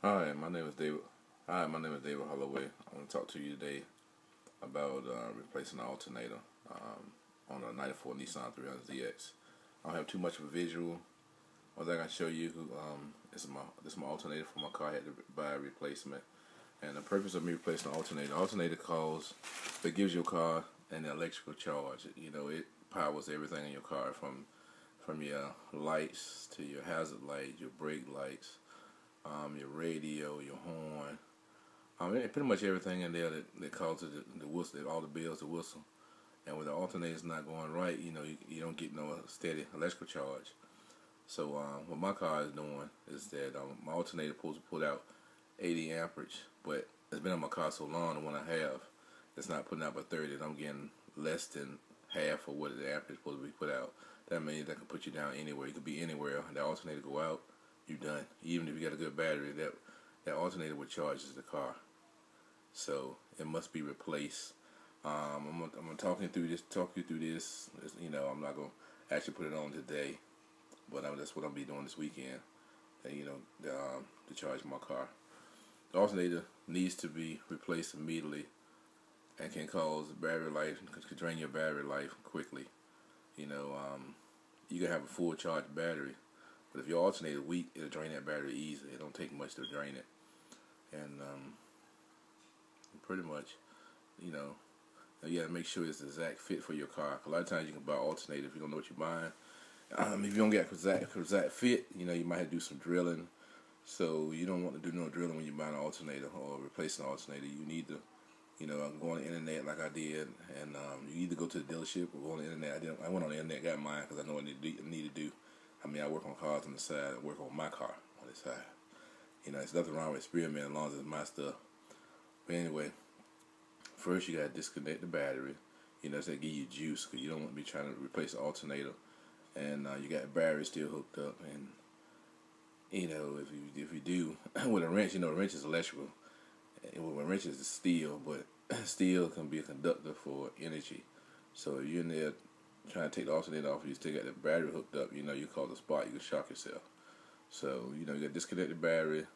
Hi, my name is David. Hi, my name is David Holloway. I want to talk to you today about replacing an alternator on a '94 Nissan 300ZX. I don't have too much of a visual. One thing I can show you is my alternator for my car. I had to buy a replacement, and the purpose of me replacing the alternator cause it gives your car an electrical charge. You know, it powers everything in your car from your lights to your hazard lights, your brake lights, your radio, your horn. Pretty much everything in there that causes the whistle, all the bells to whistle. And when the alternator's not going right, you don't get no steady electrical charge. So what my car is doing is that my alternator supposed to put out 80 amperage, but it's been on my car so long, the one I have, it's not putting out but 30, and I'm getting less than half of what the amperage is supposed to be put out. That means that can put you down anywhere. You could be anywhere, and the alternator go out, you're done. Even if you got a good battery, that alternator would charges the car. So it must be replaced. I'm gonna talk you through this. I'm not gonna actually put it on today, but that's what I'll be doing this weekend. And, to charge my car. The alternator needs to be replaced immediately, and can cause battery life, can drain your battery life quickly. You know, you can have a full charge battery, but if your alternator weak, it'll drain that battery easily. It don't take much to drain it, and pretty much, you know, you gotta make sure it's the exact fit for your car. A lot of times you can buy an alternator if you don't know what you're buying. If you don't get exact fit, you might have to do some drilling. So you don't want to do no drilling when you're buying an alternator or replacing an alternator. You need to, go on the internet like I did, and you either go to the dealership or go on the internet. I went on the internet, got mine because I know what I need to do. I work on cars on the side. I work on my car on the side. There's nothing wrong with experimenting as long as it's my stuff. But anyway, first you gotta disconnect the battery. So they give you juice because you don't want to be trying to replace the alternator, and you got the battery still hooked up. And if you do with a wrench, a wrench is electrical. And with a wrench is steel, but steel can be a conductor for energy. So if you're in there trying to take the alternator off, you still got the battery hooked up. You cause a spark, you can shock yourself. So you got to disconnect the battery.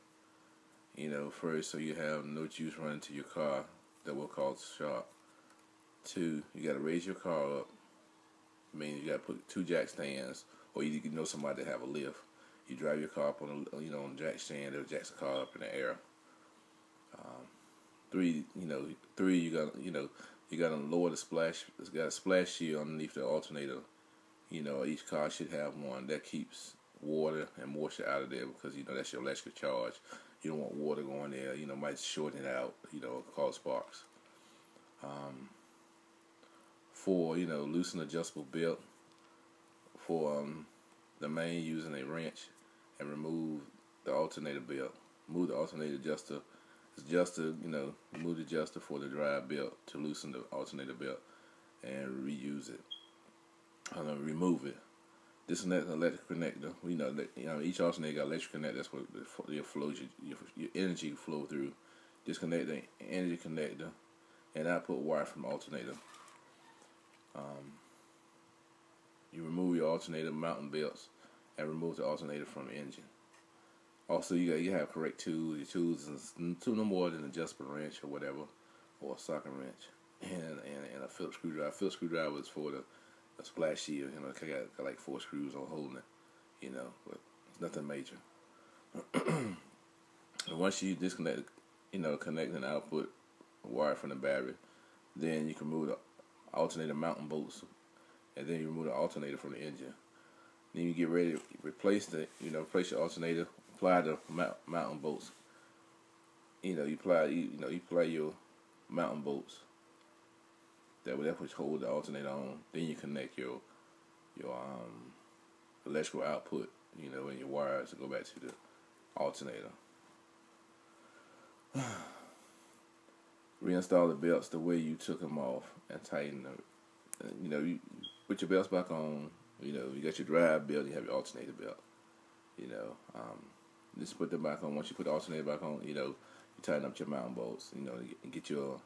First, so you have no juice running to your car that will cause a shock. Two, you got to raise your car up. You got to put two jack stands, or you know somebody that have a lift. You drive your car up on on the jack stand, that jacks the car up in the air. Three, you got to lower the splash. It's got a splash shield underneath the alternator. Each car should have one that keeps water and moisture out of there because that's your electrical charge. You don't want water going there. Might shorten it out. Cause sparks. Four, loosen adjustable belt for the main using a wrench and remove the alternator belt. Move the alternator adjuster. Move the adjuster for the drive belt to loosen the alternator belt and reuse it. Remove it. Disconnect the electric connector. Each alternator got electric connector. That's what your energy flow through. Disconnect the energy connector and output wire from the alternator. You remove your alternator mounting belts and remove the alternator from the engine. Also, you have correct tools. Your tools is no more than an adjustable wrench or whatever, or a socket wrench, and a Phillips screwdriver. Phillips screwdriver is for the splash shield. I got like 4 screws on holding it. But it's nothing major. And once you disconnect, connect and output wire from the battery, then you can remove the alternator mounting bolts, and then you remove the alternator from the engine. Then you get ready to replace replace your alternator. Apply the mounting bolts. You apply your mounting bolts. That's what hold the alternator on. Then you connect your electrical output. And your wires to go back to the alternator. Reinstall the belts the way you took them off and tighten them. You put your belts back on. You got your drive belt. You have your alternator belt. Just put them back on. Once you put the alternator back on, you tighten up your mounting bolts. And get your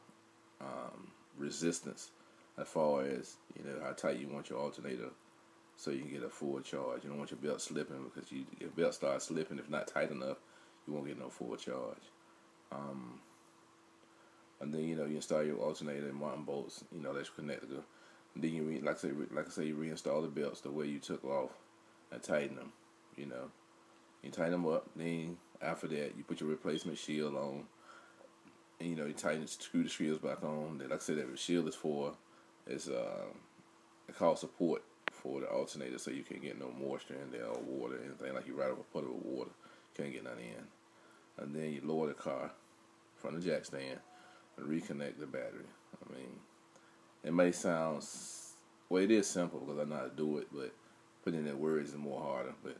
resistance as far as how tight you want your alternator, so you can get a full charge. You don't want your belt slipping because your belt starts slipping if not tight enough. you won't get no full charge. And then you install your alternator and Martin bolts, that's connected. And then like I say, you reinstall the belts the way you took off and tighten them. You tighten them up. Then after that, you put your replacement shield on, and you tighten, screw the shields back on. Then, like I said, that shield is for it's called support for the alternator, so you can't get no moisture in there or water or anything. Like you ride over a puddle of water, can't get nothing in. And then you lower the car from the jack stand and reconnect the battery. I mean, it may sound, well, it is simple because I know how to do it, but putting in the words is more harder. But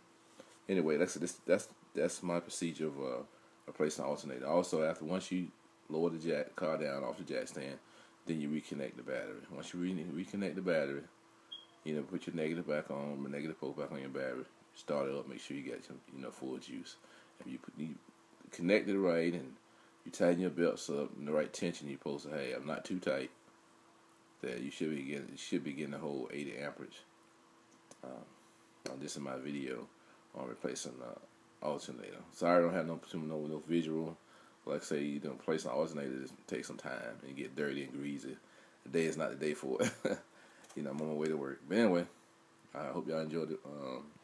anyway, that's my procedure of replacing the alternator. Also, once you lower the car down off the jack stand, then you reconnect the battery. Once you reconnect the battery, put your negative back on, the negative pole back on your battery. Start it up. Make sure you get your full juice. If you connect it right and you tighten your belts up in the right tension you're supposed to have, not too tight, that you should be getting the whole 80 amperage. This is my video on replacing the alternator. Sorry I don't have no visual. Like I say, replace an alternator, it takes some time and get dirty and greasy. The day is not the day for it. I'm on my way to work. But anyway, I hope y'all enjoyed the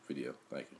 video. Thank you.